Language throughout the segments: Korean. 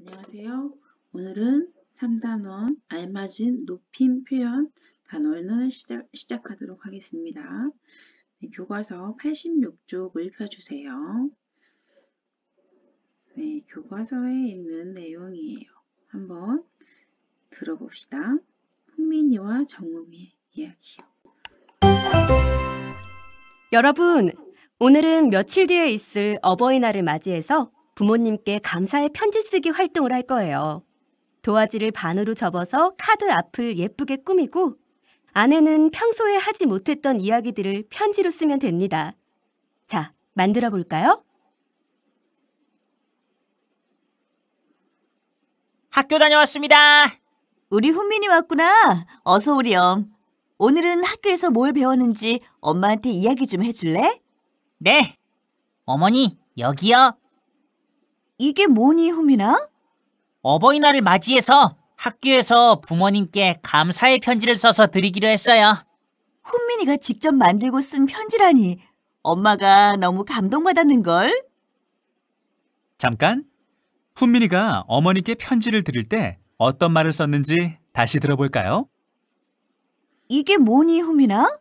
안녕하세요. 오늘은 3단원 알맞은 높임 표현 단원을 시작하도록 하겠습니다. 네, 교과서 86쪽을 펴주세요. 네, 교과서에 있는 내용이에요. 한번 들어봅시다. 흥민이와 정우미의 이야기요. 여러분, 오늘은 며칠 뒤에 있을 어버이날을 맞이해서 부모님께 감사의 편지 쓰기 활동을 할 거예요. 도화지를 반으로 접어서 카드 앞을 예쁘게 꾸미고 안에는 평소에 하지 못했던 이야기들을 편지로 쓰면 됩니다. 자, 만들어 볼까요? 학교 다녀왔습니다. 우리 훈민이 왔구나. 어서 오렴. 오늘은 학교에서 뭘 배웠는지 엄마한테 이야기 좀 해줄래? 네. 어머니, 여기요. 이게 뭐니, 훈민아? 어버이날을 맞이해서 학교에서 부모님께 감사의 편지를 써서 드리기로 했어요. 훈민이가 직접 만들고 쓴 편지라니. 엄마가 너무 감동받았는걸? 잠깐, 훈민이가 어머니께 편지를 드릴 때 어떤 말을 썼는지 다시 들어볼까요? 이게 뭐니, 훈민아?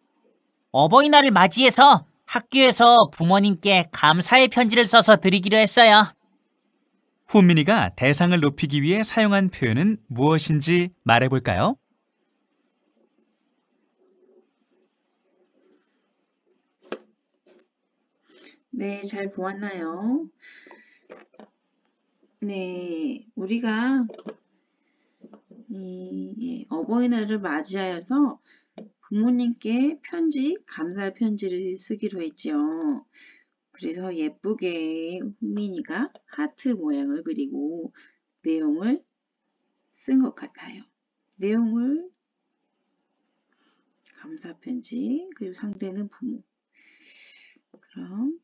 어버이날을 맞이해서 학교에서 부모님께 감사의 편지를 써서 드리기로 했어요. 훈민이가 대상을 높이기 위해 사용한 표현은 무엇인지 말해볼까요? 네, 잘 보았나요? 네, 우리가 어버이날을 맞이하여서 부모님께 감사의 편지를 쓰기로 했죠. 그래서 예쁘게 훈민이가 하트 모양을 그리고 내용을 쓴 것 같아요. 내용을 감사 편지, 그리고 상대는 부모. 그럼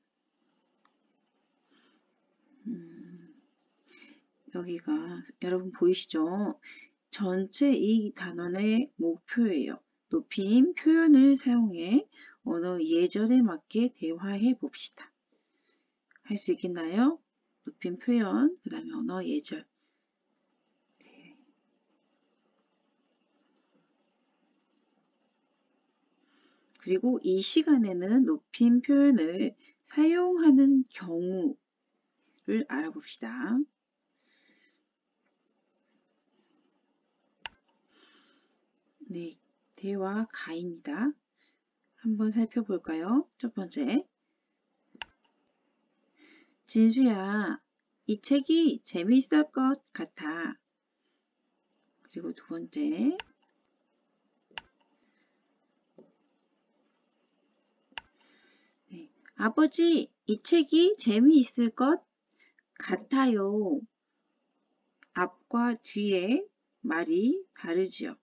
여기가 여러분 보이시죠? 전체 이 단원의 목표예요. 높임 표현을 사용해 언어 예절에 맞게 대화해 봅시다. 할 수 있겠나요? 높임 표현, 그 다음에 언어 예절. 네. 그리고 이 시간에는 높임 표현을 사용하는 경우를 알아봅시다. 네, 대화 가입니다. 한번 살펴볼까요? 첫 번째. 진수야, 이 책이 재미있을 것 같아. 그리고 두 번째. 네, 아버지, 이 책이 재미있을 것 같아요. 앞과 뒤에 말이 다르지요.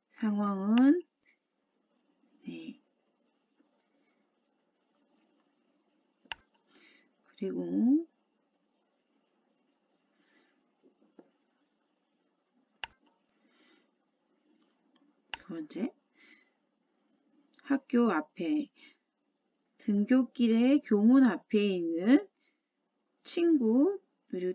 상황은 네. 그리고 두 번째, 학교 앞에 등굣길의 교문 앞에 있는 친구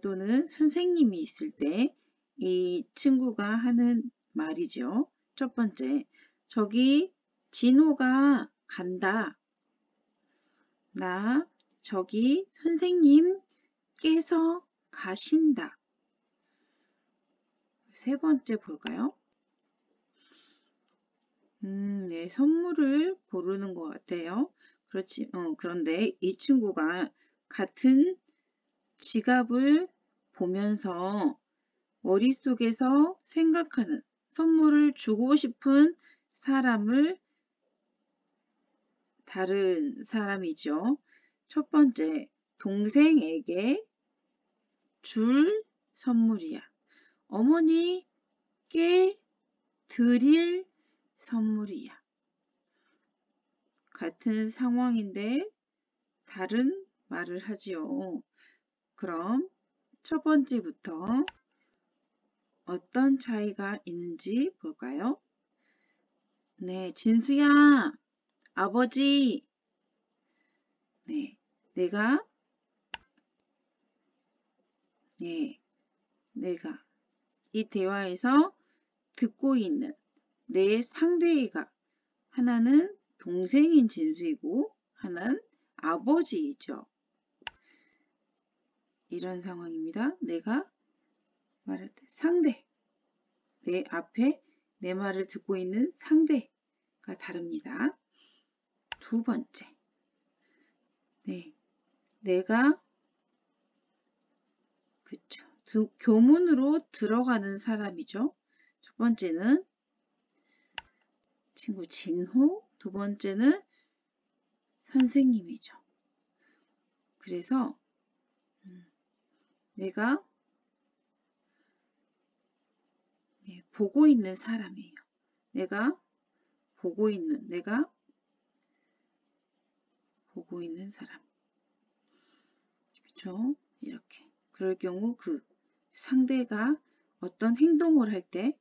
또는 선생님이 있을 때 이 친구가 하는 말이죠. 첫 번째, 저기 진호가 간다. 나 저기 선생님께서 가신다. 세 번째 볼까요? 네, 선물을 고르는 것 같아요. 그런데 이 친구가 같은 지갑을 보면서 머릿속에서 생각하는 선물을 주고 싶은 사람을 다른 사람이죠. 첫 번째, 동생에게 줄 선물이야. 어머니께 드릴 선물이야. 같은 상황인데 다른 말을 하지요. 그럼 첫 번째부터 어떤 차이가 있는지 볼까요? 네, 진수야, 아버지. 네, 내가 내가 이 대화에서 듣고 있는 내 상대가 하나는 동생인 진수이고 하나는 아버지이죠. 이런 상황입니다. 내가 말할 때 상대, 내 앞에 내 말을 듣고 있는 상대가 다릅니다. 두 번째, 내가 교문으로 들어가는 사람이죠. 첫 번째는 친구 진호, 두 번째는 선생님이죠. 그래서 내가 보고 있는 사람이에요. 내가 보고 있는 사람. 그렇죠? 이렇게. 그럴 경우 그 상대가 어떤 행동을 할 때,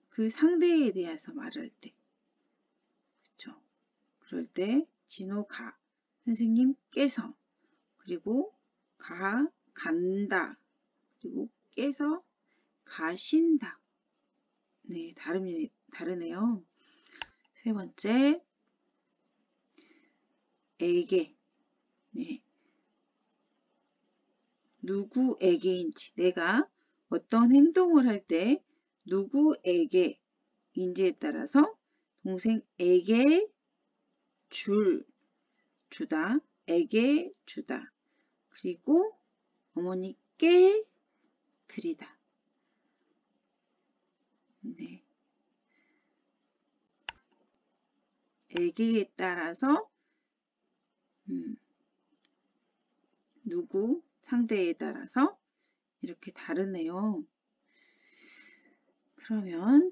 그 상대에 대해서 말할 때, 그렇죠? 그럴 때 진호가, 선생님께서, 그리고 간다, 그리고 깨서 가신다. 네, 다르네요. 세 번째, 에게. 네. 누구에게인지, 내가 어떤 행동을 할 때 누구에게인지에 따라서 동생에게 주다, 에게 주다, 그리고 어머니께 드리다. 네. 에게에 따라서 상대에 따라서 이렇게 다르네요. 그러면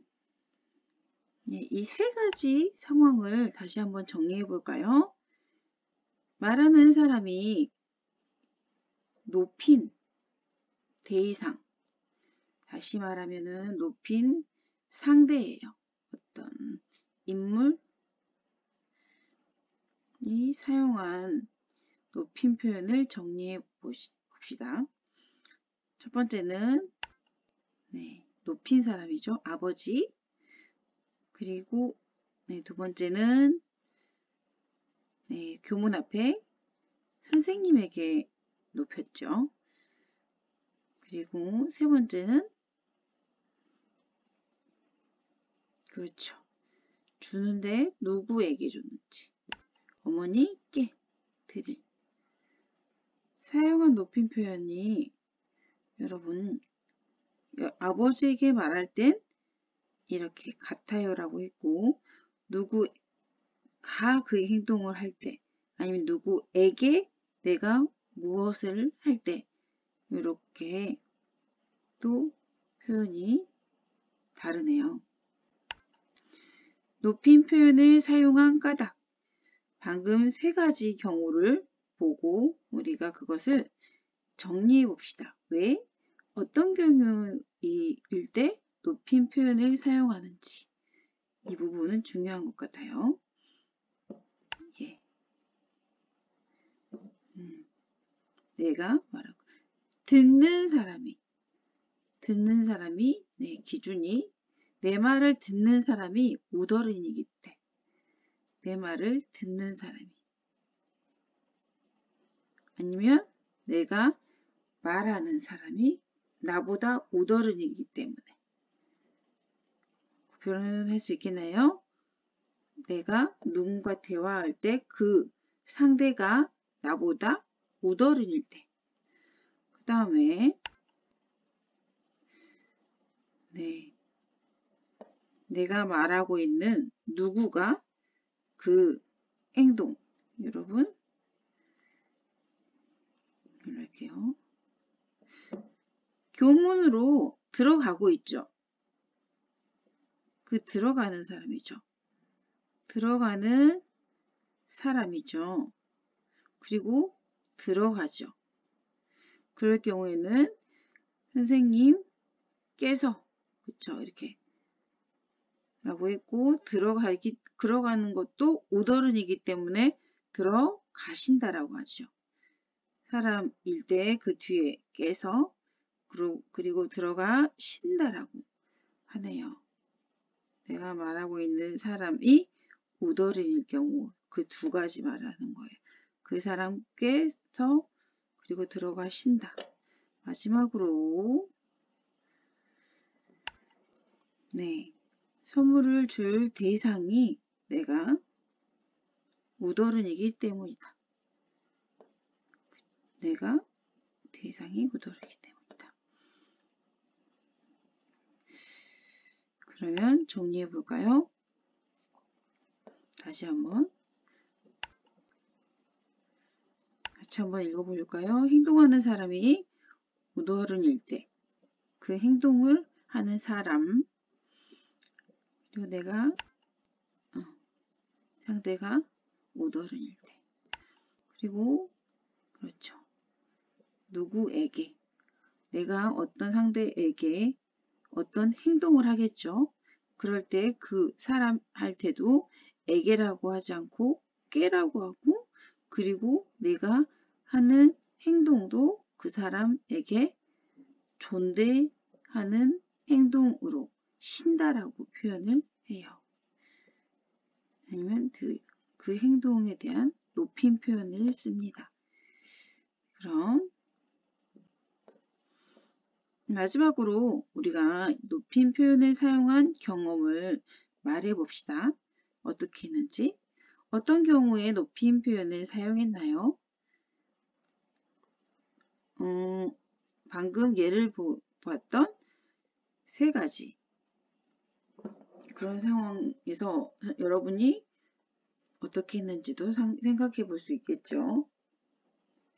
이 세 가지 상황을 다시 한번 정리해 볼까요? 말하는 사람이 높인 대의상, 다시 말하면은 높인 상대예요. 어떤 인물이 사용한 높임 표현을 정리해 봅시다. 첫 번째는 높인 사람이죠. 아버지. 그리고 두 번째는 교문 앞에 선생님에게 높였죠. 그리고 세 번째는 그렇죠. 주는데 누구에게 줬는지. 어머니께 드릴. 사용한 높임 표현이 여러분 아버지에게 말할 땐 이렇게 같아요 라고 했고, 누구가 그 행동을 할 때, 아니면 누구에게 내가 무엇을 할 때 이렇게 또 표현이 다르네요. 높임 표현을 사용한 까닭. 방금 세 가지 경우를 보고 우리가 그것을 정리해 봅시다. 왜? 어떤 경우일 때 높임 표현을 사용하는지. 이 부분은 중요한 것 같아요. 내가 말하고 듣는 사람이 기준이 내 말을 듣는 사람이 우더른이기 때, 내 말을 듣는 사람이, 아니면 내가 말하는 사람이 나보다 우더른이기 때문에. 구별할 수 있겠나요? 내가 누군가 대화할 때 그 상대가 나보다 우더른일 때. 그 다음에 내가 말하고 있는 누구가 그 행동, 여러분 이렇게요. 교문으로 들어가고 있죠. 그 들어가는 사람이죠. 들어가는 사람이죠. 그리고 들어가죠. 그럴 경우에는 선생님께서, 그쵸, 이렇게 라고 했고, 들어가는 것도 우더른이기 때문에 들어가신다라고 하죠. 사람일 때 그 뒤에 께서, 그리고 들어가신다라고 하네요. 내가 말하고 있는 사람이 우더른일 경우 그 두 가지 말하는 거예요. 그 사람께서 그리고 들어가신다. 마지막으로 선물을 줄 대상이 내가 우더른이기 때문이다. 내가 대상이 우더른이기 때문이다. 그러면 정리해 볼까요? 다시 한번 읽어볼까요? 행동하는 사람이 우더른일 때 그 행동을 하는 사람 그리고 내가 상대가 우더른일 때 그리고 그렇죠. 누구에게 내가 어떤 상대에게 어떤 행동을 하겠죠. 그럴 때 그 사람 할 때도 에게라고 하지 않고 깨라고 하고 그리고 내가 하는 행동도 그 사람에게 존대하는 행동으로 신다라고 표현을 해요. 아니면 그 행동에 대한 높임 표현을 씁니다. 그럼 마지막으로 우리가 높임 표현을 사용한 경험을 말해 봅시다. 어떻게 했는지. 어떤 경우에 높임 표현을 사용했나요? 방금 예를 보았던 세 가지 그런 상황에서 여러분이 어떻게 했는지도 생각해 볼 수 있겠죠.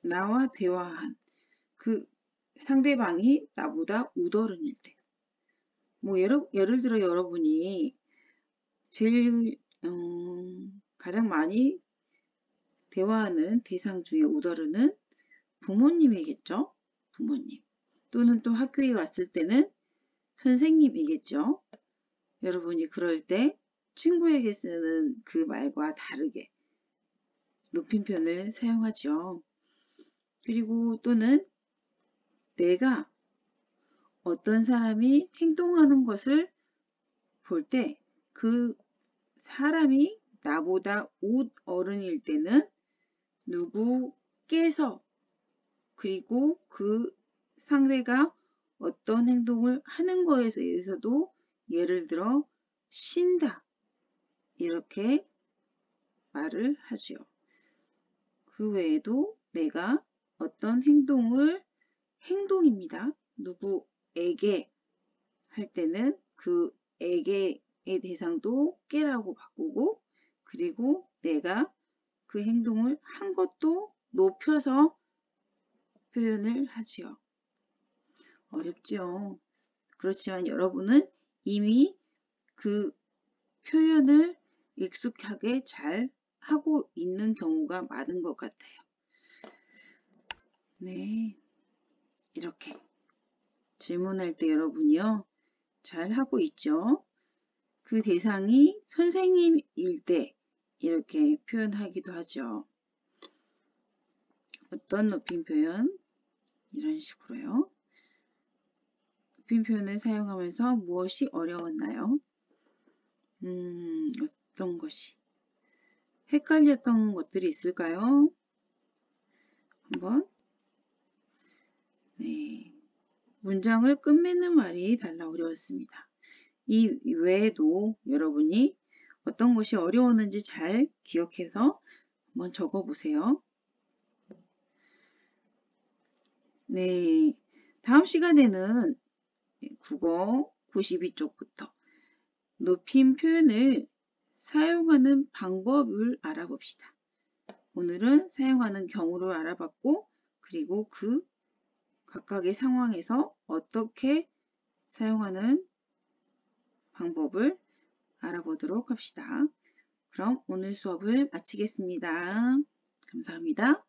나와 대화한 그 상대방이 나보다 우더른일 때. 뭐 예를 들어 여러분이 제일 가장 많이 대화하는 대상 중에 우더른은 부모님이겠죠. 부모님. 또는 또 학교에 왔을 때는 선생님이겠죠. 여러분이 그럴 때 친구에게 쓰는 그 말과 다르게 높임 표현을 사용하죠. 그리고 또는 내가 어떤 사람이 행동하는 것을 볼 때 그 사람이 나보다 우어른일 때는 누구께서 그리고 그 상대가 어떤 행동을 하는 것에 대해서도 예를 들어 신다 이렇게 말을 하지요. 그 외에도 내가 어떤 행동입니다. 누구에게 할 때는 그 에게의 대상도 깨라고 바꾸고 그리고 내가 그 행동을 한 것도 높여서 표현을 하지요. 어렵죠. 그렇지만 여러분은 이미 그 표현을 익숙하게 잘 하고 있는 경우가 많은 것 같아요. 네, 이렇게 질문할 때 여러분이요. 잘 하고 있죠. 그 대상이 선생님일 때 이렇게 표현하기도 하죠. 어떤 높임 표현? 이런 식으로요. 높임 표현을 사용하면서 무엇이 어려웠나요? 어떤 것이? 헷갈렸던 것들이 있을까요? 한번. 네. 문장을 끝맺는 말이 달라 어려웠습니다. 이 외에도 여러분이 어떤 것이 어려웠는지 잘 기억해서 한번 적어보세요. 네, 다음 시간에는 국어 92쪽부터 높임 표현을 사용하는 방법을 알아봅시다. 오늘은 사용하는 경우를 알아봤고 그리고 그 각각의 상황에서 어떻게 사용하는 방법을 알아보도록 합시다. 그럼 오늘 수업을 마치겠습니다. 감사합니다.